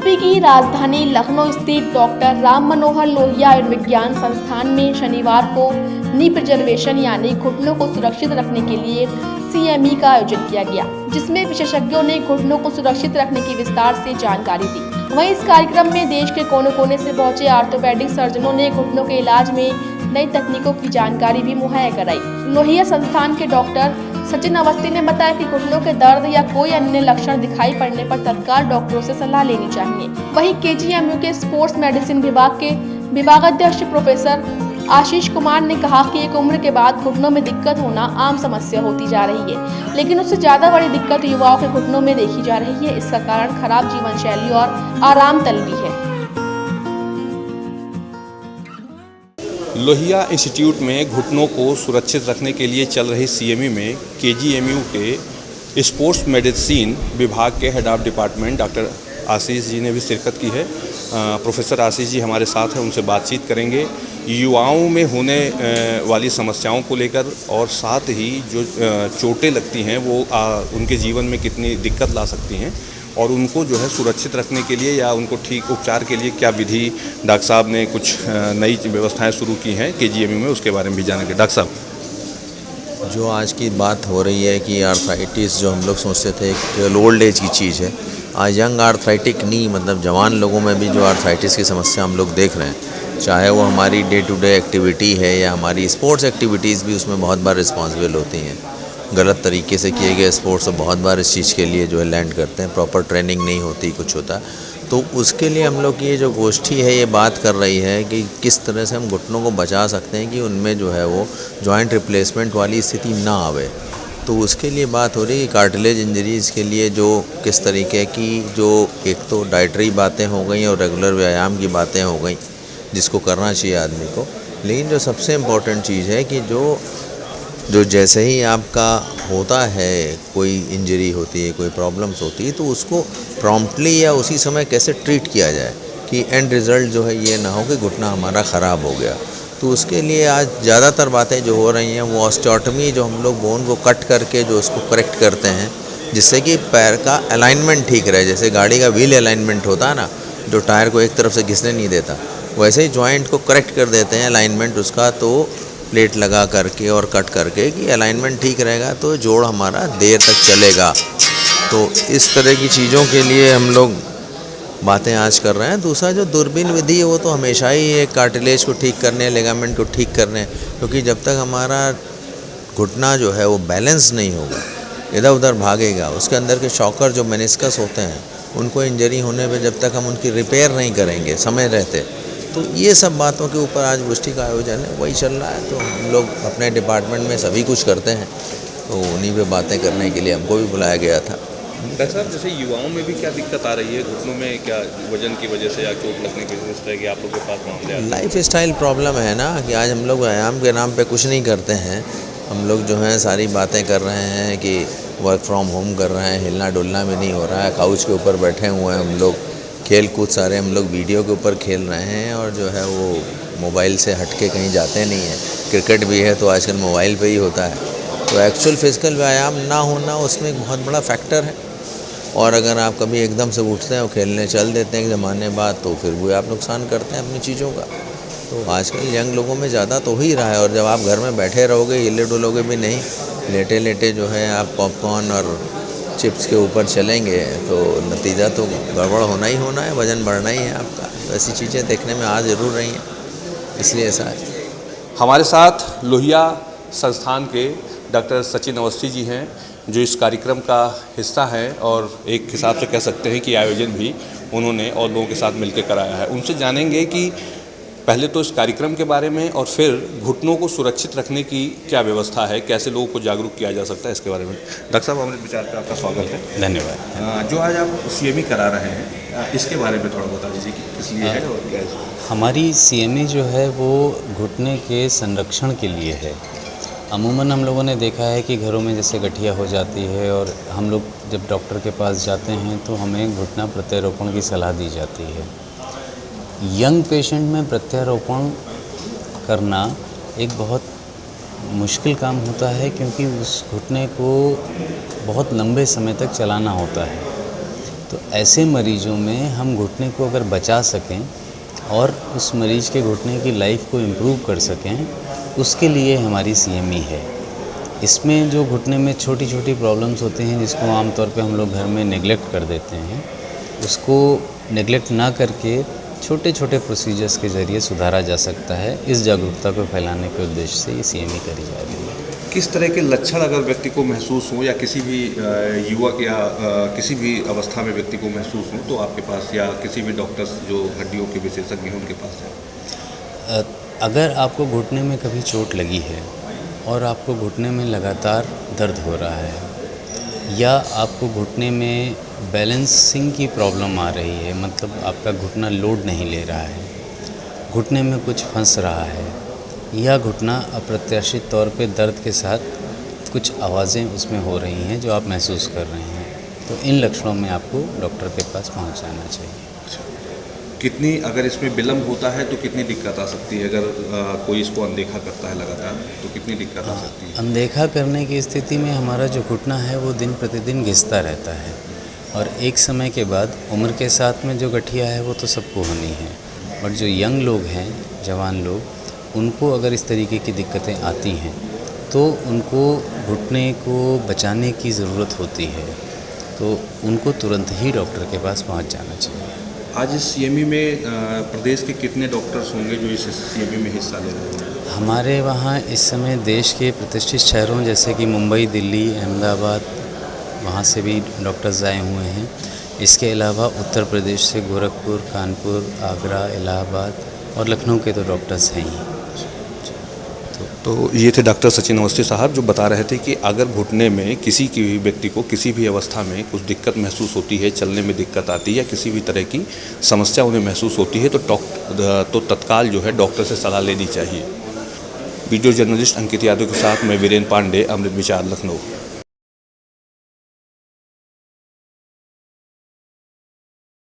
UP की राजधानी लखनऊ स्थित डॉक्टर राम मनोहर लोहिया आयुर्विज्ञान संस्थान में शनिवार को नी प्रिजर्वेशन यानी घुटनों को सुरक्षित रखने के लिए CME का आयोजन किया गया, जिसमें विशेषज्ञों ने घुटनों को सुरक्षित रखने की विस्तार से जानकारी दी। वहीं इस कार्यक्रम में देश के कोने कोने से पहुंचे ऑर्थोपेडिक सर्जनों ने घुटनों के इलाज में नई तकनीकों की जानकारी भी मुहैया कराई। लोहिया संस्थान के डॉक्टर सचिन अवस्थी ने बताया कि घुटनों के दर्द या कोई अन्य लक्षण दिखाई पड़ने पर तत्काल डॉक्टरों से सलाह लेनी चाहिए। वहीं KGMU के स्पोर्ट्स मेडिसिन विभाग के विभागाध्यक्ष प्रोफेसर आशीष कुमार ने कहा कि एक उम्र के बाद घुटनों में दिक्कत होना आम समस्या होती जा रही है, लेकिन उससे ज्यादा बड़ी दिक्कत युवाओं के घुटनों में देखी जा रही है। इसका कारण खराब जीवन शैली और आराम तलबी है। लोहिया इंस्टीट्यूट में घुटनों को सुरक्षित रखने के लिए चल रही CME में KGMU के स्पोर्ट्स मेडिसिन विभाग के head of department doctor Ashish ji ने भी शिरकत की है। प्रोफेसर आशीष जी हमारे साथ हैं, उनसे बातचीत करेंगे युवाओं में होने वाली समस्याओं को लेकर, और साथ ही जो चोटें लगती हैं वो उनके जीवन में कितनी दिक्कत ला सकती हैं, और उनको जो है सुरक्षित रखने के लिए या उनको ठीक उपचार के लिए क्या विधि डॉक्टर साहब ने कुछ नई व्यवस्थाएं शुरू की हैं KGMU में, उसके बारे में भी जानेंगे। डॉक्टर साहब, जो आज की बात हो रही है कि आर्थराइटिस जो हम लोग सोचते थे केवल ओल्ड एज की चीज़ है, आज यंग आर्थराइटिक नी मतलब जवान लोगों में भी जो आर्थराइटिस की समस्या हम लोग देख रहे हैं, चाहे वो हमारी डे टू डे एक्टिविटी है या हमारी स्पोर्ट्स एक्टिविटीज़ भी उसमें बहुत बार रिस्पॉन्सिबल होती हैं। गलत तरीके से किए गए स्पोर्ट्स तो बहुत बार इस चीज़ के लिए जो है लैंड करते हैं, प्रॉपर ट्रेनिंग नहीं होती, कुछ होता। तो उसके लिए हम लोग की ये जो गोष्ठी है ये बात कर रही है कि किस तरह से हम घुटनों को बचा सकते हैं कि उनमें जो है वो जॉइंट रिप्लेसमेंट वाली स्थिति ना आवे। तो उसके लिए बात हो रही है कार्टिलेज इंजरीज़ के लिए जो किस तरीके की जो एक तो डाइटरी बातें हो गई और रेगुलर व्यायाम की बातें हो गई जिसको करना चाहिए आदमी को। लेकिन जो सबसे इम्पोर्टेंट चीज़ है कि जो जैसे ही आपका होता है कोई इंजरी होती है, कोई प्रॉब्लम्स होती है, तो उसको प्रॉम्प्टली या उसी समय कैसे ट्रीट किया जाए कि एंड रिज़ल्ट जो है ये ना हो कि घुटना हमारा ख़राब हो गया। तो उसके लिए आज ज़्यादातर बातें जो हो रही हैं वो ऑस्टियोटमी, जो हम लोग बोन को कट करके जो उसको करेक्ट करते हैं जिससे कि पैर का अलाइनमेंट ठीक रहे। जैसे गाड़ी का व्हील अलाइनमेंट होता है ना, जो टायर को एक तरफ से घिसने नहीं देता, वैसे ही जॉइंट को करेक्ट कर देते हैं अलाइनमेंट उसका, तो प्लेट लगा करके और कट करके कि अलाइनमेंट ठीक रहेगा तो जोड़ हमारा देर तक चलेगा। तो इस तरह की चीज़ों के लिए हम लोग बातें आज कर रहे हैं। दूसरा जो दूरबीन विधि है वो तो हमेशा ही एक कार्टिलेज को ठीक करने, लिगामेंट को ठीक करने, क्योंकि जब तक हमारा घुटना जो है वो बैलेंस नहीं होगा, इधर उधर भागेगा, उसके अंदर के शॉकर जो मेनिस्कस होते हैं उनको इंजरी होने पे जब तक हम उनकी रिपेयर नहीं करेंगे समय रहते, तो ये सब बातों के ऊपर आज गोष्ठी का आयोजन है, वही चल रहा है। तो हम लोग अपने डिपार्टमेंट में सभी कुछ करते हैं, तो उन्हीं पे बातें करने के लिए हमको भी बुलाया गया था। डॉक्टर साहब, जैसे युवाओं में भी क्या दिक्कत आ रही है घुटनों में, क्या वजन की वजह से या चोट लगने की वजह से, कि आप लोग के पास मामले आते हैं? लाइफ स्टाइल प्रॉब्लम है ना कि आज हम लोग व्यायाम के नाम पे कुछ नहीं करते हैं। हम लोग जो है सारी बातें कर रहे हैं कि वर्क फ्रॉम होम कर रहे हैं, हिलना डुलना भी नहीं हो रहा है, काउच के ऊपर बैठे हुए हैं हम लोग, खेल कूद सारे हम लोग वीडियो के ऊपर खेल रहे हैं, और जो है वो मोबाइल से हटके कहीं जाते नहीं हैं। क्रिकेट भी है तो आजकल मोबाइल पे ही होता है। तो एक्चुअल फिजिकल व्यायाम ना होना उसमें एक बहुत बड़ा फैक्टर है। और अगर आप कभी एकदम से उठते हैं और खेलने चल देते हैं एक ज़माने बाद, तो फिर वो आप नुकसान करते हैं अपनी चीज़ों का। तो आजकल यंग लोगों में ज़्यादा तो हो ही रहा है। और जब आप घर में बैठे रहोगे, हिले डुलोगे भी नहीं, लेटे लेटे जो है आप पॉपकॉर्न और चिप्स के ऊपर चलेंगे, तो नतीजा तो गड़बड़ होना ही होना है, वज़न बढ़ना ही है आपका। तो ऐसी चीज़ें देखने में आ ज़रूर रही हैं, इसलिए ऐसा है। हमारे साथ लोहिया संस्थान के डॉक्टर सचिन अवस्थी जी हैं, जो इस कार्यक्रम का हिस्सा है, और एक हिसाब से कह सकते हैं कि आयोजन भी उन्होंने और लोगों के साथ मिलकर कराया है। उनसे जानेंगे कि पहले तो इस कार्यक्रम के बारे में, और फिर घुटनों को सुरक्षित रखने की क्या व्यवस्था है, कैसे लोगों को जागरूक किया जा सकता है, इसके बारे में। डॉक्टर साहब, अमृत विचार पे आपका स्वागत है। धन्यवाद। जो आज आप CME करा रहे हैं, इसके बारे में थोड़ा बता दीजिए कि किस लिए है और क्या है। हमारी CME जो है वो घुटने के संरक्षण के लिए है। अमूमन हम लोगों ने देखा है कि घरों में जैसे गठिया हो जाती है, और हम लोग जब डॉक्टर के पास जाते हैं तो हमें घुटना प्रत्यारोपण की सलाह दी जाती है। यंग पेशेंट में प्रत्यारोपण करना एक बहुत मुश्किल काम होता है, क्योंकि उस घुटने को बहुत लंबे समय तक चलाना होता है। तो ऐसे मरीजों में हम घुटने को अगर बचा सकें और उस मरीज़ के घुटने की लाइफ को इम्प्रूव कर सकें, उसके लिए हमारी CME है। इसमें जो घुटने में छोटी छोटी प्रॉब्लम्स होते हैं जिसको आमतौर पे हम लोग घर में नेगलेक्ट कर देते हैं, उसको नेगलेक्ट ना करके छोटे छोटे प्रोसीजर्स के ज़रिए सुधारा जा सकता है। इस जागरूकता को फैलाने के उद्देश्य से ये CME करी जा रही है। किस तरह के लक्षण अगर व्यक्ति को महसूस हो या किसी भी युवक या किसी भी अवस्था में व्यक्ति को महसूस हो तो आपके पास या किसी भी डॉक्टर्स जो हड्डियों के विशेषज्ञ हैं उनके पास है? अगर आपको घुटने में कभी चोट लगी है और आपको घुटने में लगातार दर्द हो रहा है या आपको घुटने में बैलेंसिंग की प्रॉब्लम आ रही है, मतलब आपका घुटना लोड नहीं ले रहा है, घुटने में कुछ फंस रहा है या घुटना अप्रत्याशित तौर पे दर्द के साथ कुछ आवाज़ें उसमें हो रही हैं जो आप महसूस कर रहे हैं, तो इन लक्षणों में आपको डॉक्टर के पास पहुंच जाना चाहिए। कितनी अगर इसमें विलम्ब होता है तो कितनी दिक्कत आ सकती है? अगर कोई इसको अनदेखा करता है लगातार तो कितनी दिक्कत आ सकती है? अनदेखा करने की स्थिति में हमारा जो घुटना है वो दिन प्रतिदिन घिसता रहता है और एक समय के बाद उम्र के साथ में जो गठिया है वो तो सबको होनी है, और जो यंग लोग हैं, जवान लोग, उनको अगर इस तरीके की दिक्कतें आती हैं तो उनको घुटने को बचाने की ज़रूरत होती है, तो उनको तुरंत ही डॉक्टर के पास पहुंच जाना चाहिए। आज इस CME में प्रदेश के कितने डॉक्टर्स होंगे जो इस CME में हिस्सा ले रहे हैं? हमारे वहाँ इस समय देश के प्रतिष्ठित शहरों जैसे कि मुंबई, दिल्ली, अहमदाबाद, वहाँ से भी डॉक्टर्स आए हुए हैं। इसके अलावा उत्तर प्रदेश से गोरखपुर, कानपुर, आगरा, इलाहाबाद और लखनऊ के तो डॉक्टर्स हैं ही। तो ये थे डॉक्टर सचिन अवस्थी साहब जो बता रहे थे कि अगर घुटने में किसी की व्यक्ति को किसी भी अवस्था में कुछ दिक्कत महसूस होती है, चलने में दिक्कत आती है या किसी भी तरह की समस्या उन्हें महसूस होती है तो तत्काल जो है डॉक्टर से सलाह लेनी चाहिए। वीडियो जर्नलिस्ट अंकित यादव के साथ मैं वीरेंद्र पांडे, अमृत विचार, लखनऊ।